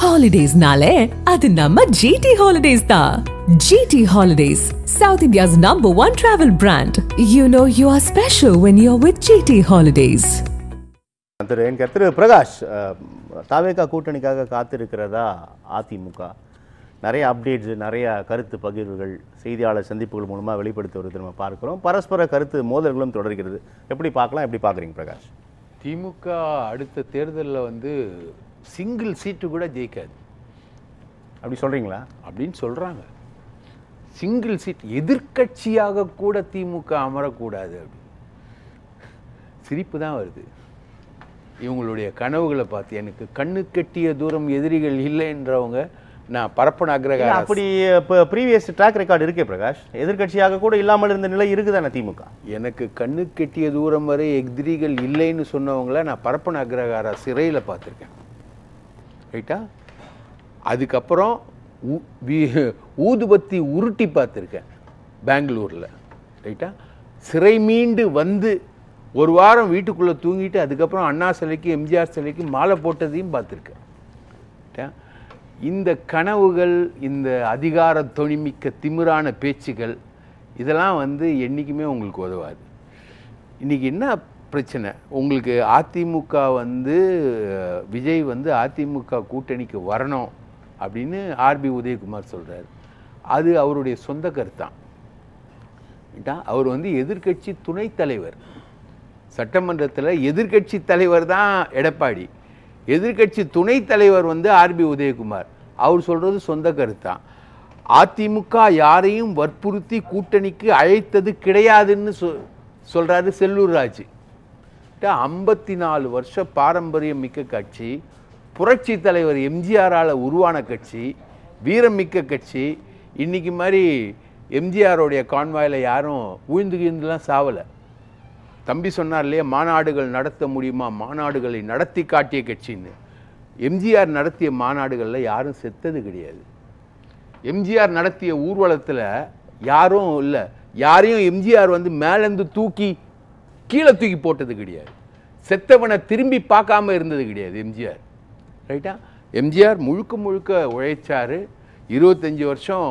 Holidays nale, adu namma GT Holidays da. GT Holidays, South India's #1 travel brand. You know you are special when you're with GT Holidays. திரு பிரகாஷ், தாவேகா கூட்டணிக்காக காத்திருக்கிறதா அதிமுக? நிறைய updates, நிறைய கருத்து பகிர்வுகள், செய்தியாளர் சந்திப்புகள் மூலமாக வெளிப்படுத்தி வருது நம்ம பார்க்குறோம். பரஸ்பர கருத்து மோதல்களும் தொடர்கிறது. எப்படி பார்க்கலாம், எப்படி பார்க்குறீங்க பிரகாஷ்? திமுக அடுத்த தேர்தலில் சிங்கிள் சீட்டு கூட ஜெயிக்காது அப்படி சொல்கிறீங்களா? அப்படின்னு சொல்கிறாங்க. சிங்கிள் சீட் எதிர்கட்சியாக கூட திமுக அமரக்கூடாது அப்படி. சிரிப்பு தான் வருது இவங்களுடைய கனவுகளை பார்த்து. எனக்கு கண்ணு கட்டிய தூரம் எதிரிகள் இல்லைன்றவங்க நான் பரப்பன அக்ரகார. அப்படி இப்போ ப்ரீவியஸ் ட்ராக் ரெக்கார்டு இருக்கே பிரகாஷ், எதிர்கட்சியாக கூட இல்லாமல் இருந்த நிலை இருக்குதானே திமுக? எனக்கு கண்ணு கட்டிய தூரம் வரை எதிரிகள் இல்லைன்னு சொன்னவங்கள நான் பரப்பன அக்ரகார சிறையில் பார்த்துருக்கேன். ரைட்டா? அதுக்கப்புறம் ஊதுபத்தி உருட்டி பார்த்துருக்கேன் பெங்களூரில். ரைட்டா? சிறை மீண்டு வந்து ஒரு வாரம் வீட்டுக்குள்ளே தூங்கிட்டு அதுக்கப்புறம் அண்ணா சிலைக்கு, எம்ஜிஆர் சிலைக்கு மாலை போட்டதையும் பார்த்துருக்கேன். இந்த கனவுகள், இந்த அதிகார தொனிமிக்க திமிரான பேச்சுகள், இதெல்லாம் என்றைக்குமே உங்களுக்கு உதவாது. இன்றைக்கி என்ன பிரச்சனை உங்களுக்கு? அதிமுக விஜய் அதிமுக கூட்டணிக்கு வரணும் அப்படின்னு ஆர்பி உதயகுமார் சொல்கிறார். அது அவருடைய சொந்த கருத்தான். அவர் எதிர்கட்சி துணைத் தலைவர். சட்டமன்றத்தில் எதிர்கட்சி தலைவர் தான் எடப்பாடி, எதிர்கட்சி துணைத் தலைவர் ஆர்பி உதயகுமார். அவர் சொல்கிறது சொந்த கருத்தான். அதிமுக யாரையும் வற்புறுத்தி கூட்டணிக்கு அழைத்தது கிடையாதுன்னு சொல்கிறாரு செல்லூர் ராஜு. 54 வருஷ பாரம்பரியம் மிக்க கட்சி, புரட்சி தலைவர் எம்ஜிஆரால் உருவான கட்சி, வீரம் மிக்க கட்சி. இன்றைக்கி மாதிரி எம்ஜிஆருடைய கான்வாயில் யாரும் உயிர்ந்துலாம் சாவலை. தம்பி சொன்னார் இல்லையா, மாநாடுகள் நடத்த முடியுமா, மாநாடுகளை நடத்தி காட்டிய கட்சின்னு. எம்ஜிஆர் நடத்திய மாநாடுகளில் யாரும் செத்தது கிடையாது. எம்ஜிஆர் நடத்திய ஊர்வலத்தில் யாரும் இல்லை, யாரையும் எம்ஜிஆர் மேலேருந்து தூக்கி கீழே தூக்கி போட்டது கிடையாது. செத்தவனை திரும்பி பார்க்காம இருந்தது கிடையாது எம்ஜிஆர். ரைட்டா? எம்ஜிஆர் முழுக்க முழுக்க உழைச்சார். 25 வருஷம்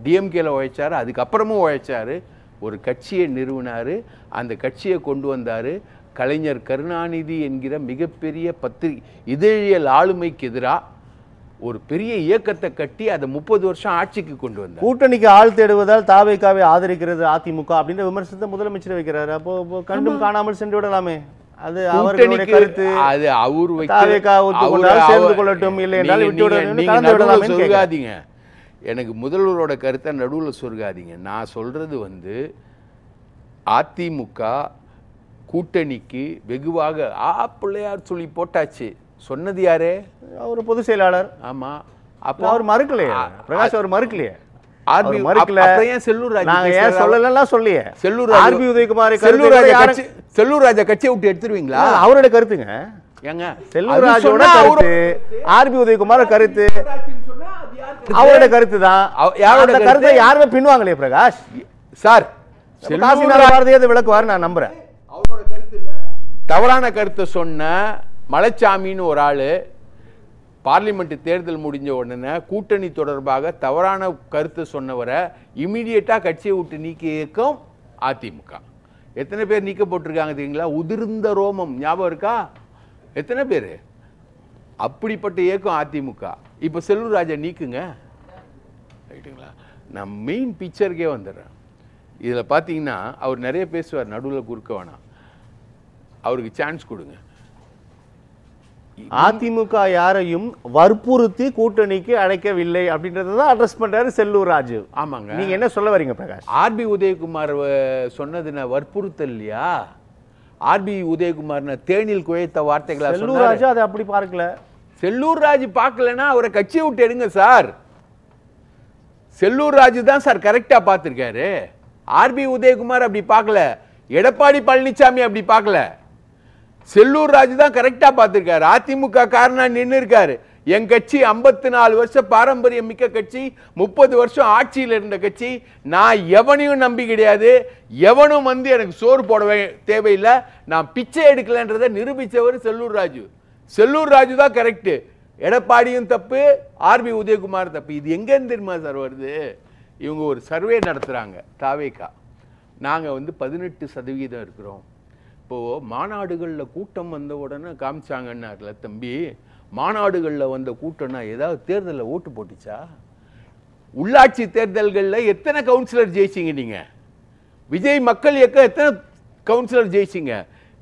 டிஎம்கேல உழைச்சார், அதுக்கப்புறமும் உழைச்சார். ஒரு கட்சியை நிறுவினார், அந்த கட்சியை கொண்டு வந்தார். கலைஞர் கருணாநிதி என்கிற மிகப்பெரிய இதழியல் ஆளுமைக்கு எதிராக ஒரு பெரிய இயக்கத்தை கட்டி அதை 30 வருஷம் ஆட்சிக்கு கொண்டு வந்தார். கூட்டணிக்கு ஆள் தேடுவதால் தாவேகாவை ஆதரிக்கிறது அதிமுக அப்படின்ற விமர்சனத்தை முதலமைச்சர் வைக்கிறாரு. அப்போ கண்டும் காணாமல் சென்று விடலாமே, அது அவருடைய கருத்து. அது அவர் சேர்ந்து கொள்ளட்டும், இல்லை என்றால் விட்டு சொருகாதீங்க. எனக்கு முதல்வரோட கருத்தை நடுவில் சொருகாதீங்க. நான் சொல்றது அதிமுக கூட்டணிக்கு வெகுவாக பிள்ளையார் சொல்லி போட்டாச்சு. சொன்னது யாரு? அவர் பொதுச் செயலாளர். ஆமா, அப்போ அவர் மறுக்கலையே பிரகாஷ், அவர் மறுக்கலையே. செல்லூர் ராஜா கட்சியை விட்டு எடுத்துருவீங்களா? அவருடைய கருத்துங்க. ஏங்க, செல்லூர் ராஜோட கருத்து, ஆர்பி உதயகுமார் கருத்து, அவருடைய கருத்து தான். யாரோட கருத்தை யாருமே பின்வாங்கலையே பிரகாஷ். சார், விளக்குவாரு நான் நம்புறேன். அவரோட கருத்து இல்ல, தவறான கருத்தை சொன்ன மலைச்சாமின்னு ஒரு ஆளு பார்லிமெண்ட் தேர்தல் முடிஞ்ச உடனே கூட்டணி தொடர்பாக தவறான கருத்து சொன்னவரை இமீடியட்டா கட்சியை விட்டு நீக்கிய இயக்கம் அதிமுக. எத்தனை பேர் நீக்கப்பட்டிருக்காங்க தெரியுங்களா? உதிர்ந்த ரோமம் ஞாபகம் இருக்கா? எத்தனை பேர்? அப்படிப்பட்ட இயக்கம் அதிமுக. இப்போ செல்லூர் ராஜா நீக்குங்க. ரைட்டுங்களா? நான் மெயின் பிக்சருக்கே வந்துடுறேன். இதில் பார்த்தீங்கன்னா அவர் நிறைய பேசுவார், நடுவில் குறுக்க வேணாம், அவருக்கு சான்ஸ் கொடுங்க. அதிமுக யாரையும் வற்புறுத்தி கூட்டணிக்கு அழைக்கவில்லை அப்படின்றதான் அட்ரஸ் பண்றாரு செல்லூர் ராஜு. ஆமாங்க. நீங்க என்ன சொல்ல வரீங்க பிரகாஷ்? ஆர்பி உதயகுமார் சொன்னது வற்புறுத்தல் இல்லையா? ஆர்பி உதயகுமார் தேனில் குழைத்த வார்த்தைகளா? செல்லூர் ராஜு அதை அப்படி பார்க்கல. செல்லூர் ராஜு பார்க்கலன்னா அவரை கட்சியை விட்டு எடுங்க சார். செல்லூர் ராஜு தான் சார் கரெக்டா பார்த்திருக்காரு. ஆர்பி உதயகுமார் அப்படி பார்க்கல, எடப்பாடி பழனிசாமி அப்படி பார்க்கல, செல்லூர் ராஜு தான் கரெக்டா பார்த்திருக்காரு. அதிமுக காரனா நின்று இருக்காரு. என் கட்சி 54 வருஷம் பாரம்பரியம் மிக்க கட்சி, 30 வருஷம் ஆட்சியில் இருந்த கட்சி. நான் எவனையும் நம்பி கிடையாது, எவனும் எனக்கு சோறு போட தேவையில்லை, நான் பிச்சை எடுக்கலன்றதை நிரூபித்தவர் செல்லூர் ராஜு. செல்லூர் ராஜு தான் கரெக்ட். எடப்பாடியும் தப்பு, ஆர்பி உதயகுமார் தப்பு. இது எங்கேருந்து தெரியுமா சார் வருது? இவங்க ஒரு சர்வே நடத்துகிறாங்க தாவேகா. நாங்கள் வந்து 18% இருக்கிறோம். இப்போது மாநாடுகளில் கூட்டம் வந்த உடனே காமிச்சாங்கன்னார்ல தம்பி, மாநாடுகளில் வந்த கூட்டம்னா ஏதாவது தேர்தலில் ஓட்டு போட்டுச்சா? உள்ளாட்சி தேர்தல்களில் எத்தனை கவுன்சிலர் ஜெயிச்சிங்க நீங்கள்? விஜய் மக்கள் இயக்கம் எத்தனை கவுன்சிலர் ஜெயிச்சிங்க?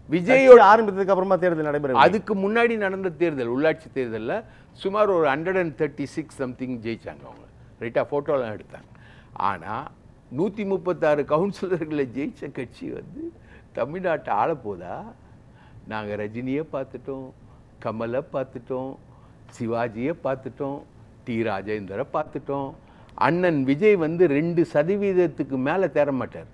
விஜயோட ஆரம்பித்ததுக்கு அப்புறமா தேர்தல் நடைபெறும். அதுக்கு முன்னாடி நடந்த தேர்தல் உள்ளாட்சி தேர்தலில் சுமார் ஒரு 136 சம்திங் ஜெயிச்சாங்க அவங்க. ரைட்டாக ஃபோட்டோலாம் எடுத்தாங்க. ஆனால் 136 கவுன்சிலர்களை ஜெயிச்ச கட்சி வந்து தமிழ்நாட்டை ஆளப்போதா? நாங்கள் ரஜினியை பார்த்துட்டோம், கமலை பார்த்துட்டோம், சிவாஜியை பார்த்துட்டோம், டி ராஜேந்தரை பார்த்துட்டோம். அண்ணன் விஜய் வந்து 2% மேலே தேர மாட்டார்.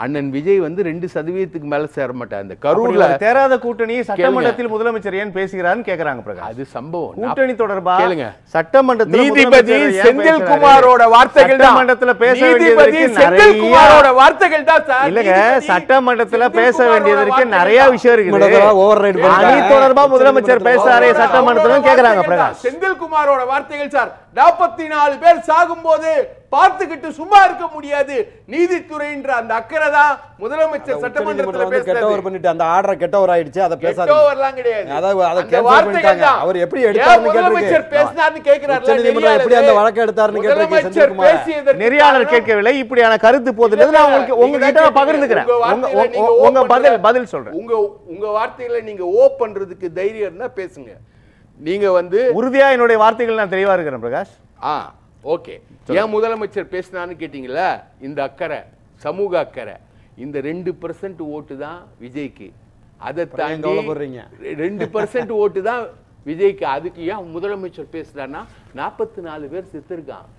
அண்ணன் விஜய் வந்து 2% மேல சேர மாட்டார். அந்த கரூர்ல தேராத கூட்டணி சட்டமன்றத்தில் முதலமைச்சர் ஏன் பேசுகிறார்னு கேக்குறாங்க பிரகாஷ். அது சம்பவம். கூட்டணி தொடர்பா கேளுங்க. சட்டமன்றத்தில் நீதிபதி செந்தில்குமாரோட வார்த்தைகள் தான். சட்டமன்றத்தில் பேச வேண்டியதற்கு செந்தில்குமாரோட வார்த்தைகள் தான் சார். இல்லங்க, சட்டமன்றத்தில் பேச வேண்டியதற்கு நிறைய விஷயம் இருக்குது. ஓவர்ரைட் அணி தொடர்பா முதலமைச்சர் பேசுறாரே சட்டமன்றத்தில் கேக்குறாங்க பிரகாஷ். செந்தில்குமாரோட வார்த்தைகள் சார். 44 பேர் சாகும்போது பார்த்துக்கிட்டு சும்மா இருக்க முடியாது. நீதித்துறைன்ற அந்த அக்கறை தான் முதலமைச்சர் சட்டமன்றத்தில் பேசுறாரு. பண்ணிட்டு அந்த ஆர்டர் கெட்டவர் ஆயிடுச்சு. அத பேசாதீங்க. கெட்டவர்லாம் கிடையாது. அத கேன்சல் பண்ணிட்டாங்க. அவர் எப்படி எடுத்தாருன்னு கேக்குறீங்க. முதலமைச்சர் பேசினார்னு கேக்குறாரு. நீதிமன்றம் எப்படி அந்த வழக்கு எடுத்தாருன்னு கேக்குறீங்க. செந்தில்குமார் நெறியாளர் கேட்கவில்லை. இப்படியான கருத்து போதுன்றது நான் உங்களுக்கு உங்ககிட்ட பகிர்ந்துக்கிறேன். உங்க பதில் சொல்றேன். உங்க வார்த்தைகளை நீங்க ஓ பண்றதுக்கு தைரியம் இருந்தா பேசுங்க. நீங்க வந்து உறுதியா என்னுடைய வார்த்தைகள் நான் தெளிவா இருக்கிறேன் பிரகாஷ். ஓகே. ஏன் முதலமைச்சர் பேசினான்னு கேட்டீங்களா? இந்த அக்கறை, சமூக அக்கறை, இந்த 2% ஓட்டு தான் விஜய்க்கு. அதை தாண்டி 2% ஓட்டு தான் விஜய்க்கு. அதுக்கு ஏன் முதலமைச்சர் பேசுறாருன்னா 44 பேர் செத்துருக்கான்.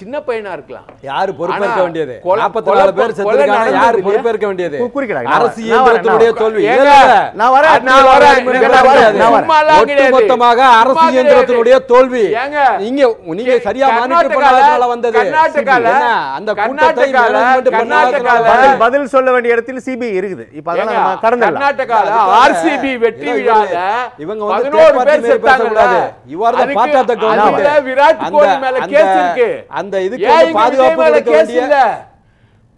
சின்ன பையனா இருக்கலாம். யாரு பொறுப்பேற்க வேண்டியது? 44 பேர் செத்துருக்காங்க. யாரு பொறுப்பேற்க வேண்டியது? அரசியலுடைய தோல்வி. ஒட்டுமொத்தமாக அரசியலுடைய தோல்வி. நீங்க சரியா மானிட்டர் பண்ணாதனால வந்தது. அந்த கூட்டத்தை மேனேஜ்மென்ட் பண்ணாதனால பதில் சொல்ல வேண்டிய இடத்தில் சிபிஐ இருக்குது. இப்ப அதெல்லாம் கடந்து கர்நாடகால ஆர்சிபி வெற்றி விழால இவங்க 11 பேர் செத்தாங்க. இவர் தான் part of the government. Virat Kohli மேல கேஸ் இருக்கு. அந்த இதுக்கு பாதுகாப்பு கொடுக்க வேண்டிய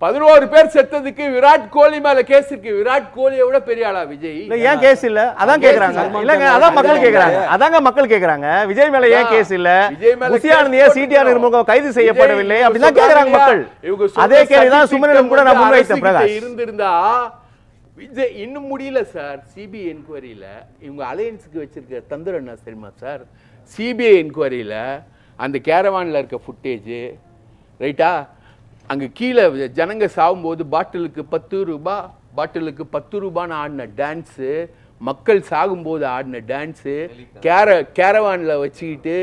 11 பேர் செத்ததுக்கு விராட் கோலி மேல கேஸ் இருக்கு. விராட் கோலியை விட பெரிய ஆளா விஜய்? ஏன் கேஸ் இல்ல? அதான் கேக்குறாங்க. இல்லங்க, அதான் மக்கள் கேக்குறாங்க. அதாங்க மக்கள் கேக்குறாங்க. விஜய் மேல ஏன் கேஸ் இல்ல? உசியானந்தியா சிடிஆர் நிர்முகம் கைது செய்யப்படவில்லை அப்படினா கேக்குறாங்க மக்கள். அதே கேள்விதான் சுமனிடம் கூட நான் முன்வைத்தேன் பிரகாஷ். இருந்திருந்தா விஜய் இன்னும் முடியல சார். சிபிஐ என்கொயரியில இவங்க அலையன்ஸ்க்கு வச்சிருக்க தந்திரம் என்ன தெரியுமா சார்? சிபிஐ என்கொயரியில அந்த கேரவான்ல இருக்க ஃபுட்டேஜ் ரைட்டா, அங்கே கீழே ஜனங்க சாகும்போது பாட்டிலுக்கு 10 ரூபாய், பாட்டிலுக்கு 10 ரூபான்னு ஆடின டான்ஸு, மக்கள் சாகும்போது ஆடின டான்ஸு, கேரவானில் வச்சுக்கிட்டு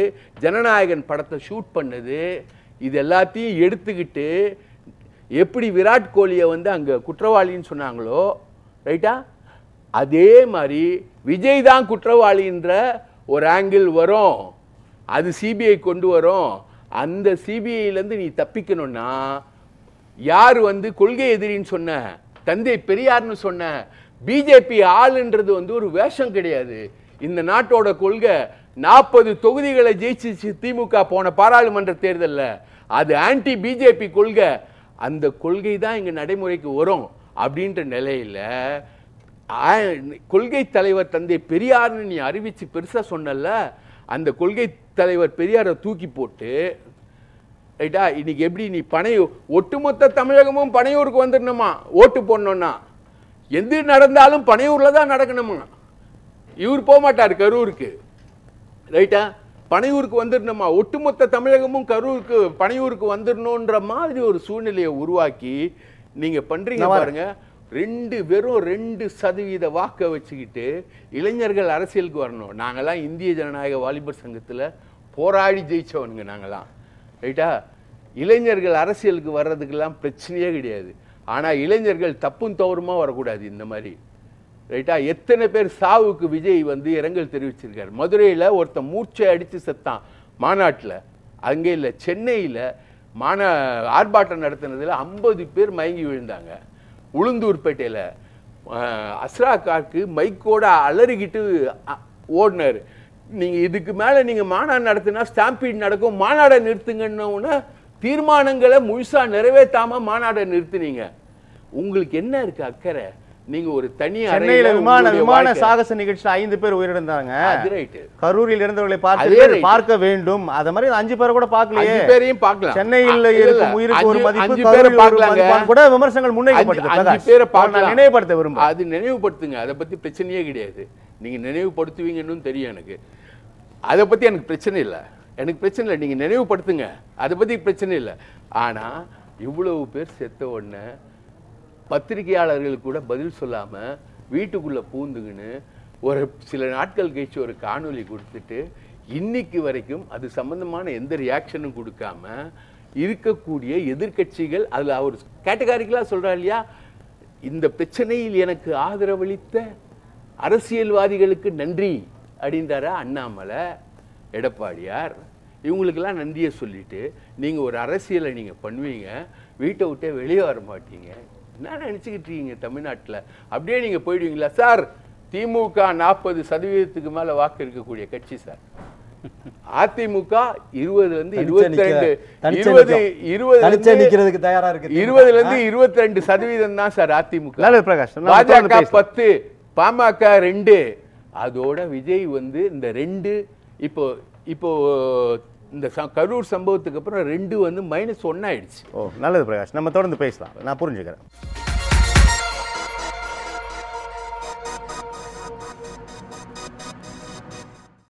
ஜனநாயகன் படத்தை ஷூட் பண்ணது, இது எல்லாத்தையும் எடுத்துக்கிட்டு எப்படி விராட் கோலியை வந்து அங்கே குற்றவாளின்னு சொன்னாங்களோ ரைட்டா, அதே மாதிரி விஜய் தான் குற்றவாளின்ற ஒரு ஆங்கிள் வரும். அது சிபிஐ கொண்டு வரும். அந்த சிபிஐலேருந்து நீ தப்பிக்கணும்னா யார் வந்து கொள்கை எதிரின்னு சொன்ன, தந்தை பெரியார்னு சொன்ன, பிஜேபி ஆளுன்றது வந்து ஒரு வேஷம் கிடையாது. இந்த நாட்டோட கொள்கை 40 தொகுதிகளை ஜெயிச்சிச்சு திமுக போன பாராளுமன்ற தேர்தலில். அது ஆன்டி பிஜேபி கொள்கை. அந்த கொள்கை தான் இங்கே நடைமுறைக்கு வரும். அப்படின்ற நிலையில் கொள்கை தலைவர் தந்தை பெரியார்னு நீ அறிவிச்சு பெருசாக சொன்னல, அந்த கொள்கை தலைவர் பெரியாரை தூக்கி போட்டு ரைட்டா, இன்னைக்கு எப்படி நீ ஒட்டுமொத்த தமிழகமும் பனையூருக்கு வந்துடணுமா ஓட்டு போடணும்னா? எது நடந்தாலும் பனையூரில் தான் நடக்கணுமா? இவர் போக மாட்டார் கரூருக்கு ரைட்டா, பனையூருக்கு வந்துடணுமா? ஒட்டுமொத்த தமிழகமும் கரூருக்கு பனையூருக்கு வந்துடணுன்ற மாதிரி ஒரு சூழ்நிலையை உருவாக்கி நீங்க பண்றீங்க பாருங்க. வெறும் 2% வாக்கை வச்சுக்கிட்டு இளைஞர்கள் அரசியலுக்கு வரணும். நாங்கெல்லாம் இந்திய ஜனநாயக வாலிபர் சங்கத்தில் போராடி ஜெயிச்சவனுங்க நாங்களாம் ரைட்டா. இளைஞர்கள் அரசியலுக்கு வர்றதுக்கெல்லாம் பிரச்சனையே கிடையாது. ஆனால் இளைஞர்கள் தப்பும் தவறுமா வரக்கூடாது இந்த மாதிரி ரைட்டா. எத்தனை பேர் சாவுக்கு விஜய் வந்து இரங்கல் தெரிவிச்சிருக்காரு. மதுரையில் ஒருத்தன் மூர்ச்சை அடித்து செத்தான் மாநாட்டில். அங்கே இல்லை, சென்னையில் ஆர்ப்பாட்டம் நடத்தினதில் 50 பேர் மயங்கி விழுந்தாங்க. உளுந்தூர்பேட்டையில் அஸ்ரா காக்கு மைக்கோட அலறிக்கிட்டு ஓடினார். நீங்க இதுக்கு மேல நீங்க மாநாடு நடத்தினா ஸ்டாம்பீட் நடக்கும், மாநாடை நிறுத்துங்கன்னு தீர்மானங்களை முழுசா நிறைவேற்றாம மாநாடை நிறுத்தினீங்க. உங்களுக்கு என்ன இருக்கு அக்கறை? நீங்க ஒரு தனி சென்னையில விமான சாகச நிகழ்ச்சியில் 5 பேர் உயிரிழந்தாங்க. கரூரில் இருந்தவர்களை பார்க்க வேண்டும். அத மாதிரி 5 பேரை கூட பார்க்கலையே. 5 பேரையும் பார்க்கலாம். சென்னையில் இருக்கும் உயிருக்கு ஒரு மதிப்பு, கரூரில் ஒரு மதிப்பு கூட விமர்சனங்கள் முன்வைக்கப்பட்டது. 5 பேரை பார்க்கலாம். நினைவுபடுத்த விரும்புறேன். அது நினைவுபடுத்துங்க. அதை பத்தி பிரச்சனையே கிடையாது. நீங்க நினைவுபடுத்துவீங்கன்னு தெரியும் எனக்கு. அதை பத்தி எனக்கு பிரச்சனை இல்லை. எனக்கு பிரச்சனை இல்லை, நீங்க நினைவுபடுத்துங்க. அதை பத்தி பிரச்சனை இல்லை. ஆனா இவ்வளவு பேர் செத்த உடனே பத்திரிகையாளர்களுக்கு கூட பதில் சொல்லாம வீட்டுக்குள்ள பூந்துக்குன்னு ஒரு சில நாட்கள் கழிச்சு ஒரு காணொலி கொடுத்துட்டு இன்னைக்கு வரைக்கும் அது சம்பந்தமான எந்த ரியாக்ஷனும் கொடுக்காம இருக்கக்கூடிய எதிர்கட்சிகள், அதுல அவர் கேட்டகாரிக்கலா சொல்றா இல்லையா, இந்த பிரச்சனையில் எனக்கு ஆதரவளித்த அரசியல்வாதிகளுக்கு நன்றி அப்படின்றாரா அண்ணாமலை, எடப்பாடியார். இவங்களுக்கெல்லாம் நன்றியை சொல்லிட்டு நீங்க ஒரு அரசியலை நீங்க பண்ணுவீங்க, வீட்டை விட்டே வெளியே வர மாட்டீங்க. என்ன நினைச்சுக்கிட்டு இருக்கீங்க தமிழ்நாட்டில்? அப்படியே நீங்க போயிடுவீங்களா சார்? திமுக 40% மேல வாக்கு இருக்கக்கூடிய கட்சி சார். அதிமுக 20% தான் சார் அதிமுக. பாஜக 10, பாமக 2. அதோட விஜய் இந்த 2 இப்போ இந்த கரூர் சம்பவத்துக்கு அப்புறம் 2 -1 ஆயிடுச்சு. நல்லது பிரகாஷ், நம்ம தொடர்ந்து பேசலாம். நான் புரிஞ்சுக்கிறேன்.